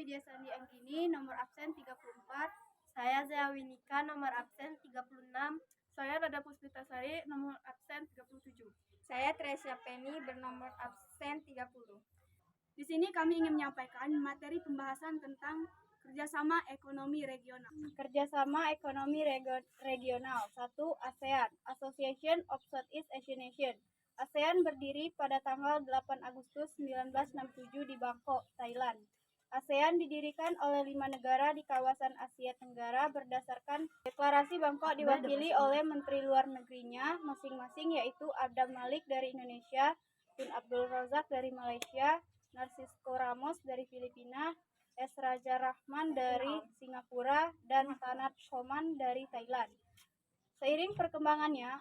Widya Sandi Anggini, nomor absen 34. Saya Zawinika, nomor absen 36. Saya Rada Puspitasari, nomor absen 37. Saya Tresia Penny, bernomor absen 30. Di sini kami ingin menyampaikan materi pembahasan tentang kerjasama ekonomi regional. Kerjasama ekonomi regional. 1. ASEAN, Association of Southeast Asian Nations. ASEAN berdiri pada tanggal 8 Agustus 1967 di Bangkok, Thailand. ASEAN didirikan oleh 5 negara di kawasan Asia Tenggara berdasarkan deklarasi Bangkok diwakili oleh Menteri Luar Negerinya masing-masing, yaitu Adam Malik dari Indonesia, Tun Abdul Razak dari Malaysia, Narcisco Ramos dari Filipina, S. Raja Rahman dari Singapura, dan Tanat Shoman dari Thailand. Seiring perkembangannya,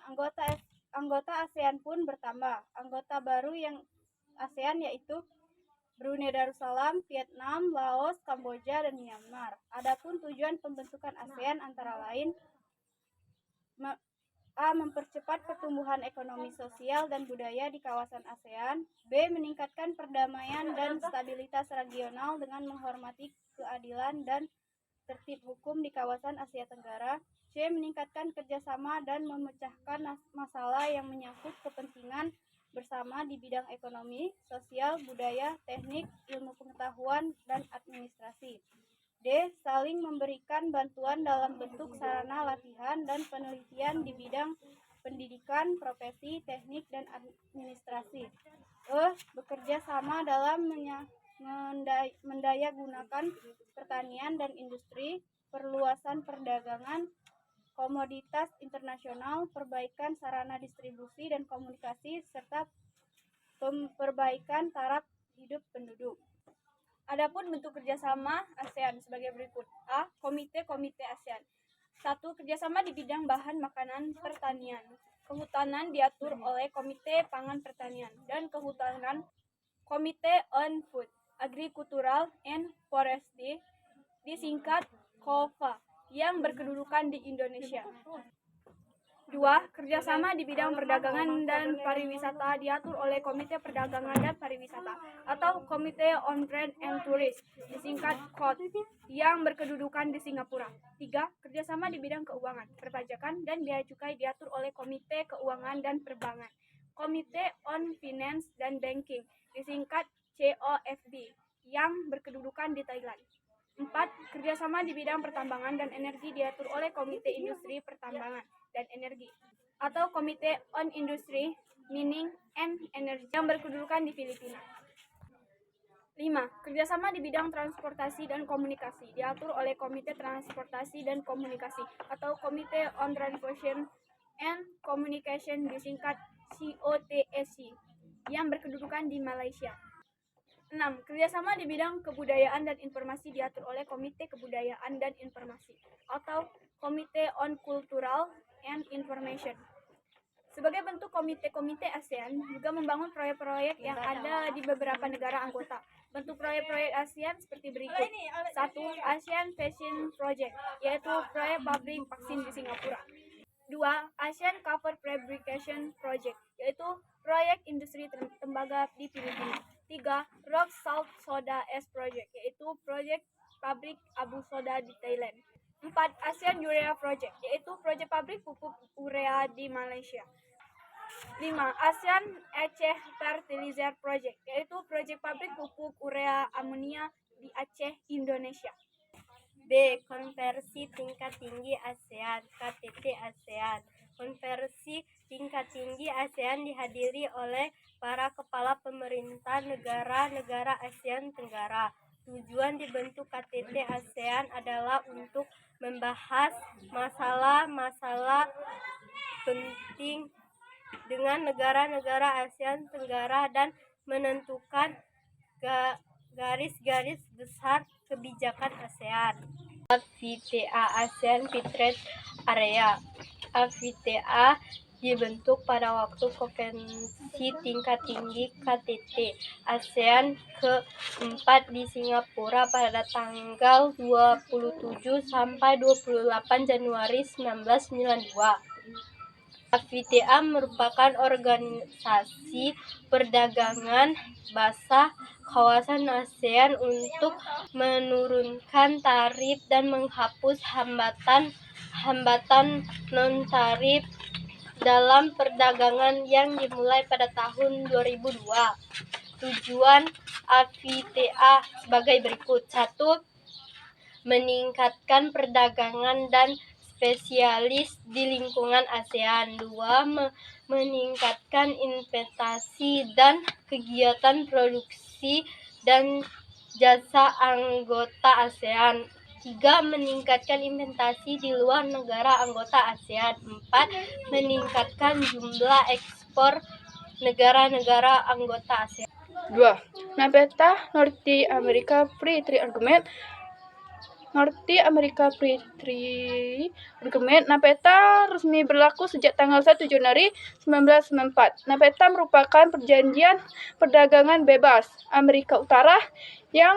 anggota ASEAN pun bertambah. Anggota baru yang ASEAN yaitu Brunei Darussalam, Vietnam, Laos, Kamboja, dan Myanmar. Adapun tujuan pembentukan ASEAN antara lain A. Mempercepat pertumbuhan ekonomi, sosial, dan budaya di kawasan ASEAN. B. Meningkatkan perdamaian dan stabilitas regional dengan menghormati keadilan dan tertib hukum di kawasan Asia Tenggara. C. Meningkatkan kerjasama dan memecahkan masalah yang menyangkut kepentingan bersama di bidang ekonomi, sosial, budaya, teknik, ilmu pengetahuan, dan administrasi. D. Saling memberikan bantuan dalam bentuk sarana latihan dan penelitian di bidang pendidikan, profesi, teknik, dan administrasi. E. Bekerja sama dalam mendayagunakan pertanian dan industri, perluasan perdagangan, komoditas internasional, perbaikan sarana distribusi dan komunikasi, serta perbaikan taraf hidup penduduk. Adapun bentuk kerjasama ASEAN sebagai berikut. A. Komite-komite ASEAN. 1. Kerjasama di bidang bahan makanan pertanian. Kehutanan diatur oleh Komite Pangan Pertanian dan Kehutanan, Komite on Food, Agricultural and Forestry, disingkat KOFA, yang berkedudukan di Indonesia. 2. Kerjasama di bidang perdagangan dan pariwisata diatur oleh Komite Perdagangan dan Pariwisata atau Komite on Trade and Tourism, disingkat KOT, yang berkedudukan di Singapura. 3. Kerjasama di bidang keuangan, perpajakan, dan bea cukai diatur oleh Komite Keuangan dan Perbankan, Komite on Finance dan Banking, disingkat COFB, yang berkedudukan di Thailand. 4. Kerjasama di bidang pertambangan dan energi diatur oleh Komite Industri Pertambangan dan Energi atau Komite on Industry, Mining and Energy, yang berkedudukan di Filipina. 5. Kerjasama di bidang transportasi dan komunikasi diatur oleh Komite Transportasi dan Komunikasi atau Komite on Transportation and Communication, disingkat COTSC, yang berkedudukan di Malaysia. 6. Kerjasama di bidang kebudayaan dan informasi diatur oleh Komite Kebudayaan dan Informasi atau Komite on Cultural and Information. Sebagai bentuk komite-komite ASEAN juga membangun proyek-proyek yang ada di beberapa negara anggota. Bentuk proyek-proyek ASEAN seperti berikut. 1. ASEAN Vaccine Project, yaitu proyek pabrik vaksin di Singapura. 2. ASEAN Cover Fabrication Project, yaitu proyek industri tembaga di Filipina. 3. Rock Salt Soda Ash Project, yaitu proyek pabrik abu soda di Thailand. 4. ASEAN Urea Project, yaitu proyek pabrik pupuk urea di Malaysia. 5. ASEAN Aceh Fertilizer Project, yaitu proyek pabrik pupuk urea amonia di Aceh, Indonesia. B. Konferensi Tingkat Tinggi ASEAN, KTT ASEAN. Konferensi tingkat tinggi ASEAN dihadiri oleh para kepala pemerintah negara-negara ASEAN Tenggara. Tujuan dibentuk KTT ASEAN adalah untuk membahas masalah-masalah penting dengan negara-negara ASEAN Tenggara dan menentukan garis-garis besar kebijakan ASEAN. AVTA ASEAN Free Trade Area. AVTA dibentuk pada waktu konferensi tingkat tinggi KTT ASEAN ke-4 di Singapura pada tanggal 27 sampai 28 Januari 1992. AFTA merupakan organisasi perdagangan basah kawasan ASEAN untuk menurunkan tarif dan menghapus hambatan non-tarif dalam perdagangan yang dimulai pada tahun 2002. Tujuan AFTA sebagai berikut. 1. Meningkatkan perdagangan dan spesialis di lingkungan ASEAN. 2. Meningkatkan investasi dan kegiatan produksi dan jasa anggota ASEAN. 3. Meningkatkan investasi di luar negara anggota ASEAN. 4. Meningkatkan jumlah ekspor negara-negara anggota ASEAN. 2. NAFTA North America Free Trade Agreement. NAFTA resmi berlaku sejak tanggal 1 Januari 1994. NAFTA merupakan perjanjian perdagangan bebas Amerika Utara yang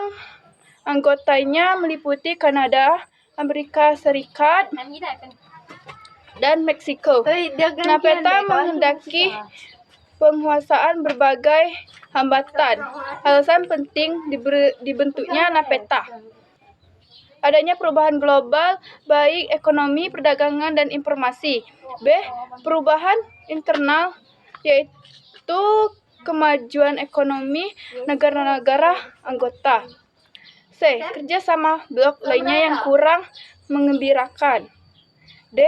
anggotanya meliputi Kanada, Amerika Serikat, dan Meksiko. NAFTA menghendaki penguasaan berbagai hambatan. Alasan penting dibentuknya NAFTA: adanya perubahan global, baik ekonomi, perdagangan, dan informasi. B. Perubahan internal, yaitu kemajuan ekonomi negara-negara anggota. C. Kerjasama blok lainnya yang kurang mengembirakan. D.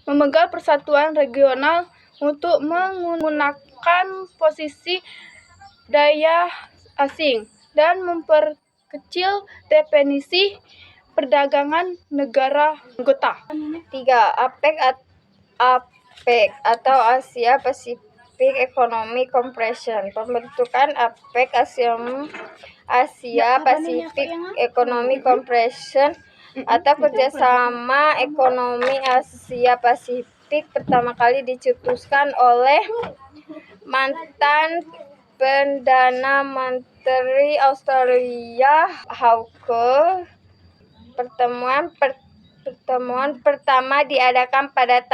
Memegang persatuan regional untuk menggunakan posisi daya asing dan memperkecil definisi perdagangan negara anggota. 3. APEC atau Asia Pacific Economic Compression. Pembentukan APEC Asia Pacific Economic Compression atau kerjasama ekonomi Asia Pasifik pertama kali dicetuskan oleh mantan Perdana Menteri Australia Hawke. Pertemuan pertama diadakan pada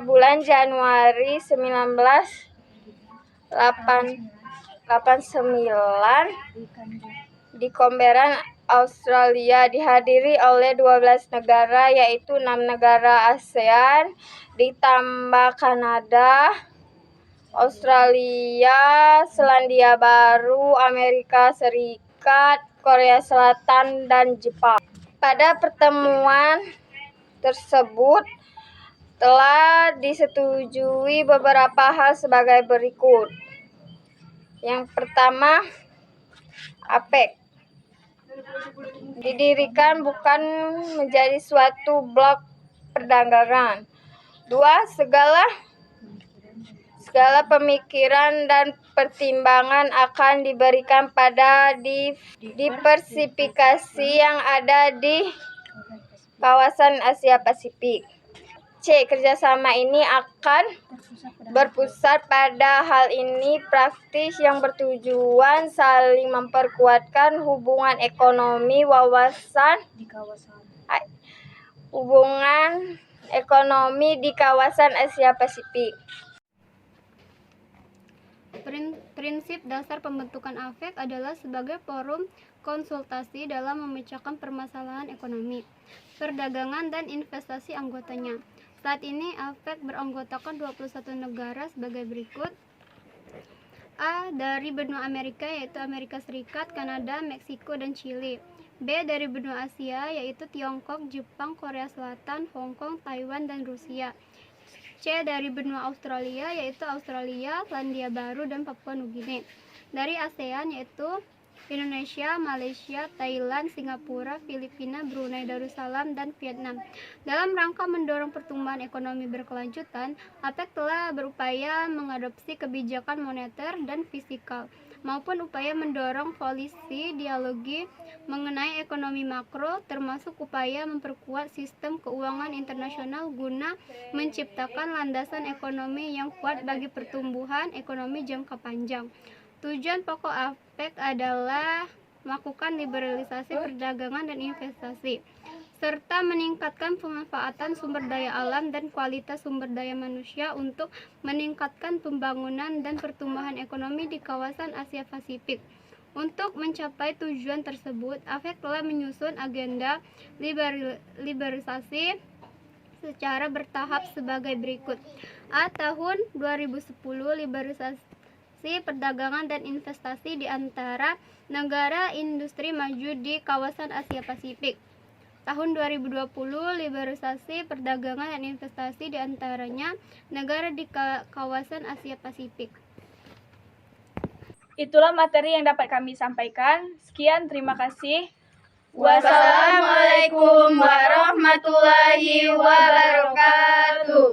bulan Januari 1989 di Canberra, Australia, dihadiri oleh 12 negara, yaitu 6 negara ASEAN ditambah Kanada, Australia, Selandia Baru, Amerika Serikat, Korea Selatan, dan Jepang. Pada pertemuan tersebut telah disetujui beberapa hal sebagai berikut. Yang pertama, APEC didirikan bukan menjadi suatu blok perdagangan. 2. Segala pemikiran dan pertimbangan akan diberikan pada diversifikasi yang ada di kawasan Asia Pasifik. C. Kerjasama ini akan berpusat pada hal ini praktis yang bertujuan saling memperkuatkan hubungan ekonomi di kawasan Asia Pasifik. Prinsip dasar pembentukan APEC adalah sebagai forum konsultasi dalam memecahkan permasalahan ekonomi, perdagangan, dan investasi anggotanya. Saat ini APEC beranggotakan 21 negara sebagai berikut. A. Dari benua Amerika, yaitu Amerika Serikat, Kanada, Meksiko, dan Chili. B. Dari benua Asia, yaitu Tiongkok, Jepang, Korea Selatan, Hong Kong, Taiwan, dan Rusia. C. Dari benua Australia, yaitu Australia, Selandia Baru, dan Papua Nugini. Dari ASEAN, yaitu Indonesia, Malaysia, Thailand, Singapura, Filipina, Brunei Darussalam, dan Vietnam. Dalam rangka mendorong pertumbuhan ekonomi berkelanjutan, APEC telah berupaya mengadopsi kebijakan moneter dan fiskal, maupun upaya mendorong polisi dialogi mengenai ekonomi makro, termasuk upaya memperkuat sistem keuangan internasional guna menciptakan landasan ekonomi yang kuat bagi pertumbuhan ekonomi jangka panjang. Tujuan pokok APEC adalah melakukan liberalisasi perdagangan dan investasi, serta meningkatkan pemanfaatan sumber daya alam dan kualitas sumber daya manusia untuk meningkatkan pembangunan dan pertumbuhan ekonomi di kawasan Asia Pasifik. Untuk mencapai tujuan tersebut, AFEK telah menyusun agenda liberalisasi secara bertahap sebagai berikut. A. Tahun 2010, liberalisasi perdagangan dan investasi di antara negara industri maju di kawasan Asia Pasifik. Tahun 2020, liberalisasi perdagangan dan investasi di antaranya negara di kawasan Asia Pasifik. Itulah materi yang dapat kami sampaikan. Sekian, terima kasih. Wassalamualaikum warahmatullahi wabarakatuh.